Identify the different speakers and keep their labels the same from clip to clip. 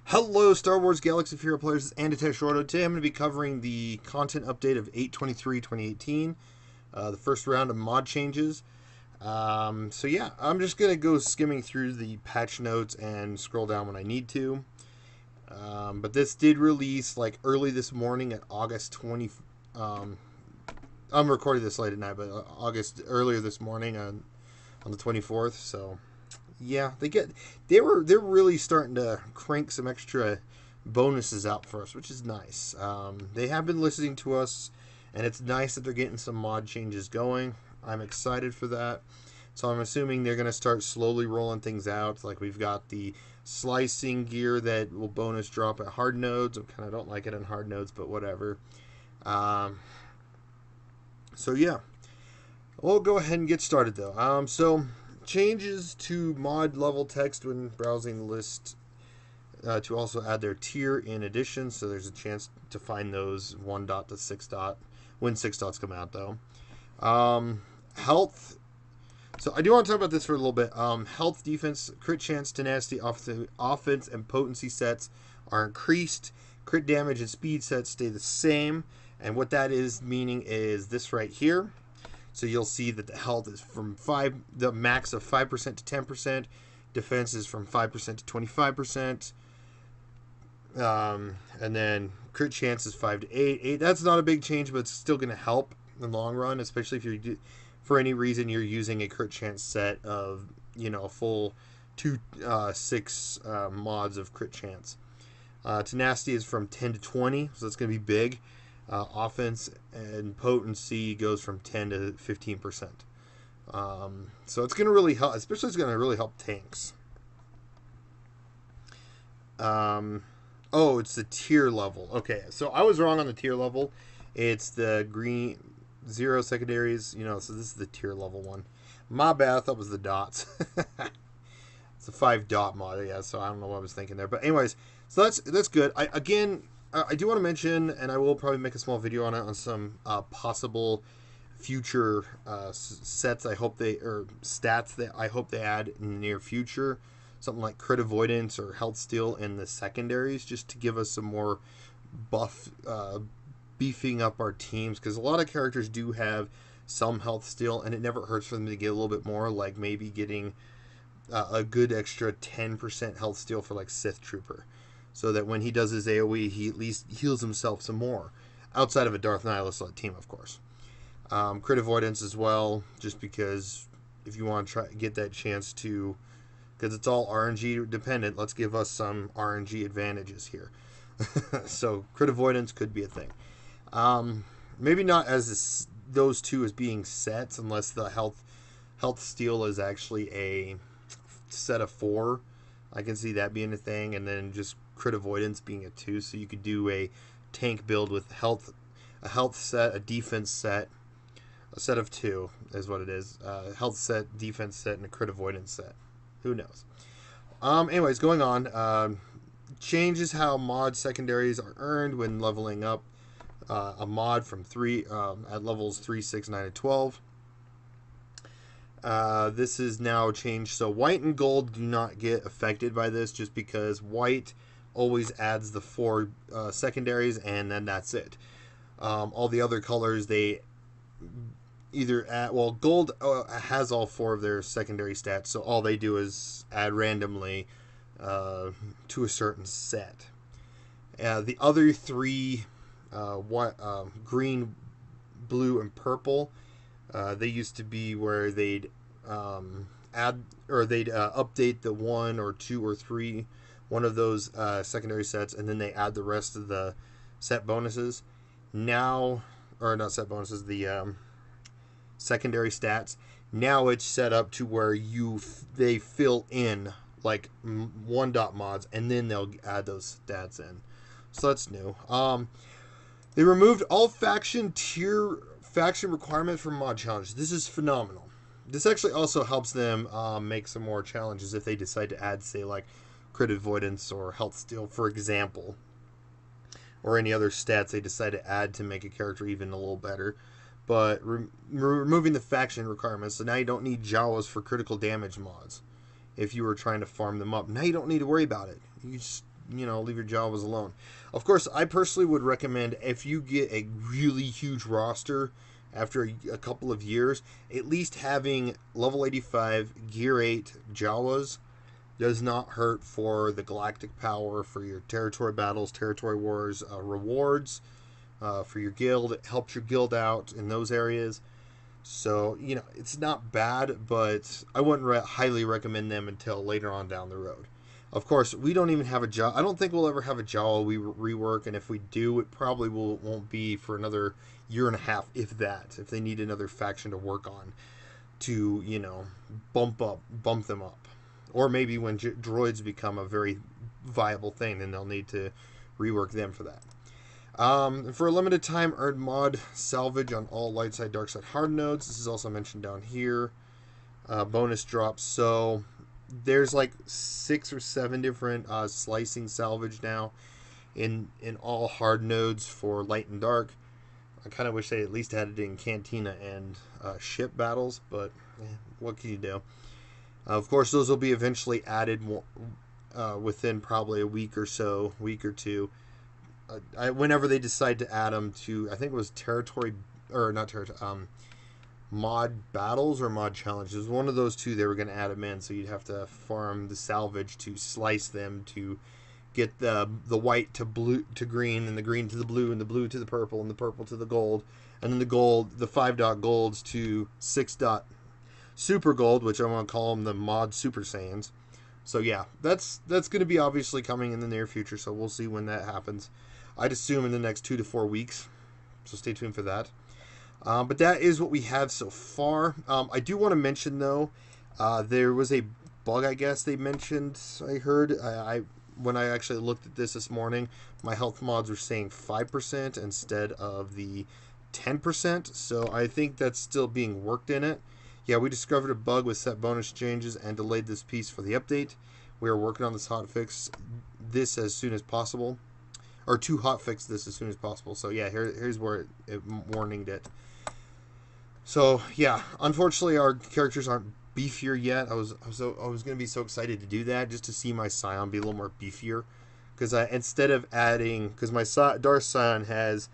Speaker 1: Hello, Star Wars Galaxy of Hero players. This is Andy Shorto. Today I'm going to be covering the content update of 8/23/2018, the first round of mod changes. So yeah, I'm just going to go skimming through the patch notes and scroll down when I need to. But this did release like early this morning at August 20. Um, I'm recording this late at night, but August earlier this morning on the 24th. So yeah, they're really starting to crank some extra bonuses out for us, which is nice. They have been listening to us, and it's nice that they're getting some mod changes going. I'm excited for that. So I'm assuming they're going to start slowly rolling things out. Like we've got the slicing gear that will bonus drop at hard nodes. I kind of don't like it on hard nodes, but whatever. Um, so yeah, we'll go ahead and get started though. So changes to mod level text when browsing the list to also add their tier in addition, so there's a chance to find those 1 dot to 6 dot when 6 dots come out though. Health. So I do want to talk about this for a little bit. Health, defense, crit chance, tenacity, offense, and potency sets are increased. Crit damage and speed sets stay the same. And what that is meaning is this right here. So you'll see that the health is from the max of 5% to 10%. Defense is from 5% to 25%. And then crit chance is 5 to 8. That's not a big change, but it's still going to help in the long run, especially if you're for any reason you're using a crit chance set of a full 6 mods of crit chance. Tenacity is from 10 to 20, so that's going to be big. Offense and potency goes from 10 to 15%. So it's going to really help, especially it's going to really help tanks. Oh, it's the tier level. Okay, so I was wrong on the tier level. It's the green 0 secondaries, so this is the tier level one. My bad, I thought it was the dots. It's a 5 dot mod, yeah, so I don't know what I was thinking there. But anyways, so that's good. I do want to mention, and I will probably make a small video on it, on some possible future sets stats that I hope they add in the near future. Something like crit avoidance or health steal in the secondaries, just to give us some more buff, beefing up our teams, because a lot of characters do have some health steal, and it never hurts for them to get a little bit more, like maybe getting a good extra 10% health steal for like Sith Trooper, so that when he does his AoE, he at least heals himself some more, outside of a Darth Nihilus team, of course. Crit avoidance as well, just because if you want to try get that chance to, because it's all RNG dependent, let's give us some RNG advantages here. So crit avoidance could be a thing. Maybe not as those two as being sets, unless the health steal is actually a set of 4. I can see that being a thing, and then just crit avoidance being a 2. So you could do a tank build with a health set, a defense set, a set of 2 is what it is. Health set, defense set, and a crit avoidance set. Who knows? Anyways, going on. Changes how mod secondaries are earned when leveling up a mod from 3 at levels 3, 6, 9, and 12. This is now changed, so white and gold do not get affected by this, just because white always adds the 4 secondaries, and then that's it. All the other colors, they either add, well, gold has all 4 of their secondary stats, so all they do is add randomly to a certain set. The other 3, green, blue, and purple, they used to be where they'd add, or they'd update the 1 or 2 or 3 one of those secondary sets, and then they add the rest of the set bonuses. Now, or not set bonuses, the secondary stats. Now it's set up to where they fill in like 1 dot mods, and then they'll add those stats in. So that's new. They removed all faction requirements from mod challenges. This is phenomenal. This actually also helps them make some more challenges if they decide to add, say, like crit avoidance or health steal, for example, or any other stats they decide to add to make a character even a little better. But removing the faction requirements, so now you don't need Jawas for critical damage mods. If you were trying to farm them up, now you don't need to worry about it. You just leave your Jawas alone. Of course, I personally would recommend if you get a really huge roster after a couple of years, at least having level 85 gear 8 Jawas does not hurt for the galactic power, for your territory battles, territory wars, rewards, for your guild. It helps your guild out in those areas. So, it's not bad, but I wouldn't highly recommend them until later on down the road. Of course, we don't even have a Jawa. I don't think we'll ever have a Jawa rework, and if we do, it probably won't be for another year and a half, if that. If they need another faction to work on to, bump them up. Or maybe when droids become a very viable thing, then they'll need to rework them for that. For a limited time, earn mod salvage on all light side, dark side hard nodes. This is also mentioned down here. Bonus drops. So there's like 6 or 7 different slicing salvage now in all hard nodes for light and dark. I kind of wish they at least had it in Cantina and ship battles, but what can you do? Of course, those will be eventually added within probably a week or two. Whenever they decide to add them to, I think it was mod battles or mod challenges. One of those two, they were going to add them in, so you'd have to farm the salvage to slice them to get the white to blue to green, and the green to the blue, and the blue to the purple, and the purple to the gold, and then the 5 golds to 6 super gold, which I want to call them the mod Super Saiyans. So yeah, that's going to be obviously coming in the near future, so we'll see when that happens. I'd assume in the next 2 to 4 weeks, so stay tuned for that. But that is what we have so far. I do want to mention, though, there was a bug, I guess they mentioned, I heard. When I actually looked at this morning, my health mods were saying 5% instead of the 10%, so I think that's still being worked in it. Yeah, we discovered a bug with set bonus changes and delayed this piece for the update. We are working on this hotfix as soon as possible. Or to hotfix this as soon as possible. So yeah, here's where it warninged it. So yeah, unfortunately our characters aren't beefier yet. I was going to be so excited to do that, just to see my Scion be a little more beefier. Because instead of adding, because my Darth Scion has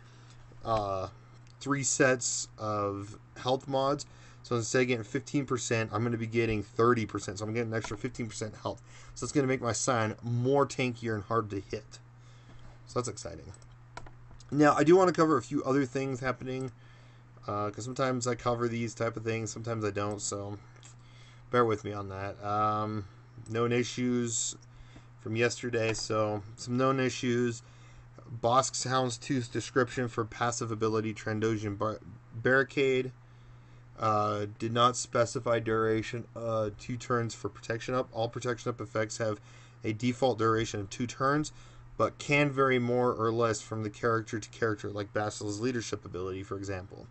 Speaker 1: 3 sets of health mods. So instead of getting 15%, I'm going to be getting 30%. So I'm getting an extra 15% health. So it's going to make my Scion more tankier and hard to hit. So that's exciting. Now, I do want to cover a few other things happening. Because sometimes I cover these type of things. Sometimes I don't. So bear with me on that. Known issues from yesterday. So some known issues. Bosk's Houndstooth description for passive ability Trandoshan Barricade. Did not specify duration. 2 turns for protection up. All protection up effects have a default duration of 2 turns, but can vary more or less from the character to character, like Basil's leadership ability, for example.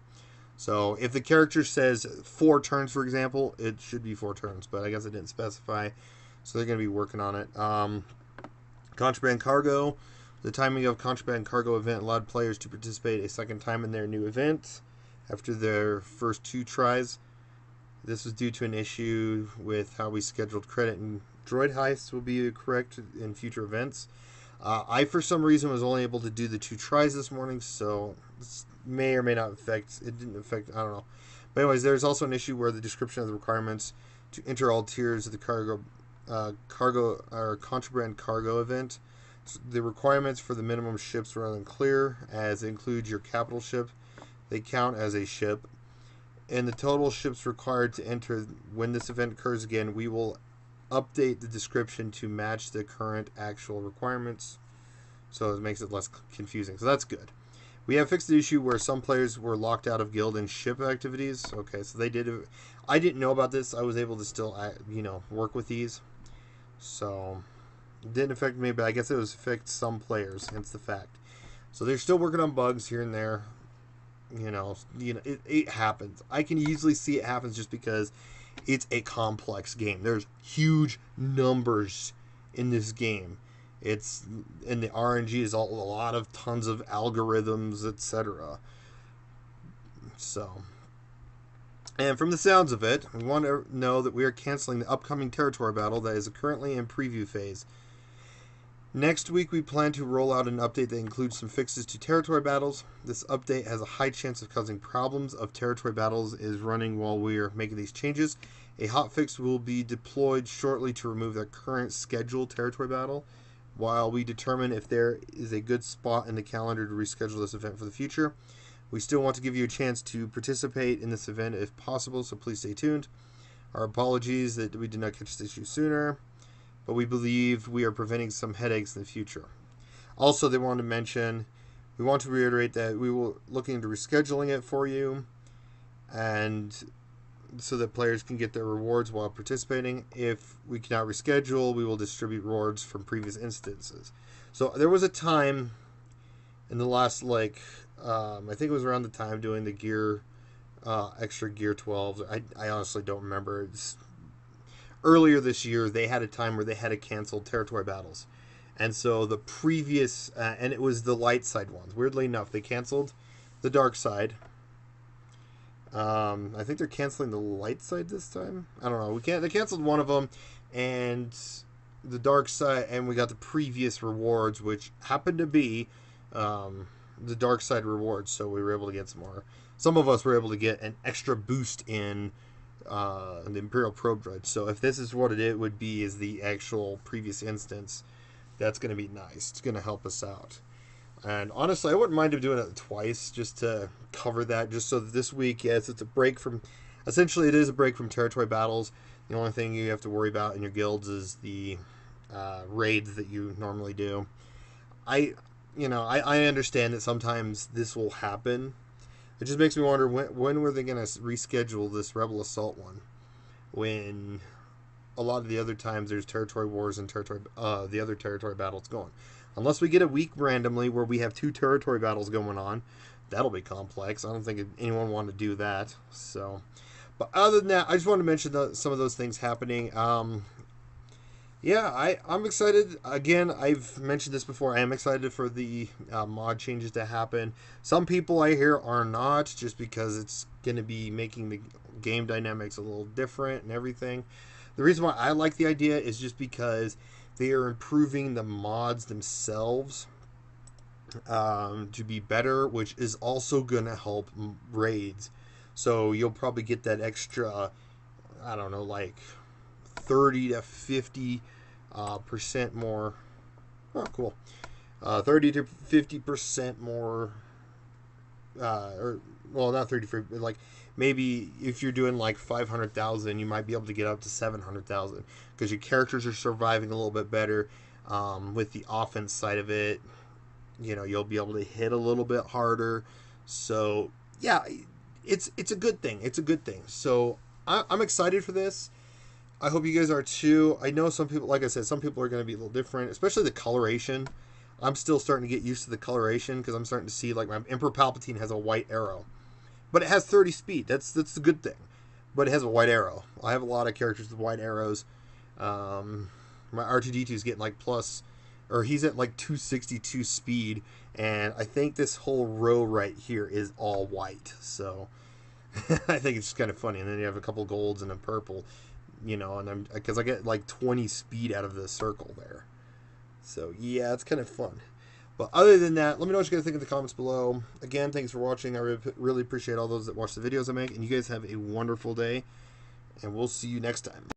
Speaker 1: So if the character says 4 turns, for example, it should be 4 turns, but I guess it didn't specify, so they're going to be working on it. Contraband Cargo. The timing of Contraband Cargo event allowed players to participate a second time in their new event after their first 2 tries. This was due to an issue with how we scheduled credit and droid heists will be correct in future events. I, for some reason, was only able to do the 2 tries this morning, so this may or may not affect, it didn't affect, I don't know. But anyways, there's also an issue where the description of the requirements to enter all tiers of the contraband cargo event. The requirements for the minimum ships were unclear, as it includes your capital ship. They count as a ship. And the total ships required to enter when this event occurs again, we will update the description to match the current actual requirements. So it makes it less confusing. So that's good. We have fixed the issue where some players were locked out of guild and ship activities. Okay, so they did it. I didn't know about this. I was able to still, work with these. So it didn't affect me, but I guess it was affect some players, hence the fact. So they're still working on bugs here and there. It happens. I can easily see it happens just because it's a complex game. There's huge numbers in this game. And the RNG is a lot of tons of algorithms, etc. So, and from the sounds of it, we want to know that we are canceling the upcoming territory battle that is currently in preview phase. Next week, we plan to roll out an update that includes some fixes to territory battles. This update has a high chance of causing problems of territory battles is running while we are making these changes. A hotfix will be deployed shortly to remove the current scheduled territory battle, while we determine if there is a good spot in the calendar to reschedule this event for the future. We still want to give you a chance to participate in this event if possible, so please stay tuned. Our apologies that we did not catch this issue sooner, but we believe we are preventing some headaches in the future. Also, they wanted to mention, we want to reiterate that we will look into rescheduling it for you, and so that players can get their rewards while participating. If we cannot reschedule, we will distribute rewards from previous instances. So there was a time in the last, I think it was around the time doing the gear, extra gear 12s. I honestly don't remember. It's earlier this year, they had a time where they had to cancel territory battles. And so the previous, and it was the light side ones. Weirdly enough, they canceled the dark side. I think they're canceling the light side this time. I don't know. They canceled one of them, and the dark side, and we got the previous rewards, which happened to be the dark side rewards. So we were able to get some more. Some of us were able to get an extra boost in the Imperial Probe Droid. So if this is what it would be, is the actual previous instance, that's going to be nice. It's going to help us out. And honestly, I wouldn't mind him doing it twice just to cover that, just so that this week, yes, it's a break from, essentially it is a break from territory battles. The only thing you have to worry about in your guilds is the raids that you normally do. I understand that sometimes this will happen. It just makes me wonder, when were they going to reschedule this Rebel Assault one? When a lot of the other times there's territory wars and the other territory battles going. Unless we get a week randomly where we have 2 territory battles going on, that'll be complex. I don't think anyone want to do that. So, but other than that, I just wanted to mention some of those things happening. Yeah, I'm excited. Again, I've mentioned this before. I am excited for the mod changes to happen. Some people I hear are not, just because it's going to be making the game dynamics a little different and everything. The reason why I like the idea is just because they are improving the mods themselves to be better, which is also going to help raids. So you'll probably get that extra, I don't know, like 30 to 50 percent more. Oh, cool. 30 to 50% more. Not 30, like maybe if you're doing like 500,000, you might be able to get up to 700,000 because your characters are surviving a little bit better. With the offense side of it, you'll be able to hit a little bit harder. So yeah, it's a good thing. It's a good thing. So I'm excited for this. I hope you guys are too. I know some people, like I said, some people are going to be a little different, especially the coloration. I'm still starting to get used to the coloration because I'm starting to see, like, my Emperor Palpatine has a white arrow. But it has 30 speed. That's the good thing. But it has a white arrow. I have a lot of characters with white arrows. My R2-D2 is getting like he's at like 262 speed. And I think this whole row right here is all white. So I think it's kind of funny. And then you have a couple golds and a purple, and because I get like 20 speed out of the circle there. So yeah, it's kind of fun. But other than that, let me know what you guys think in the comments below. Again, thanks for watching. I really appreciate all those that watch the videos I make. And you guys have a wonderful day. And we'll see you next time.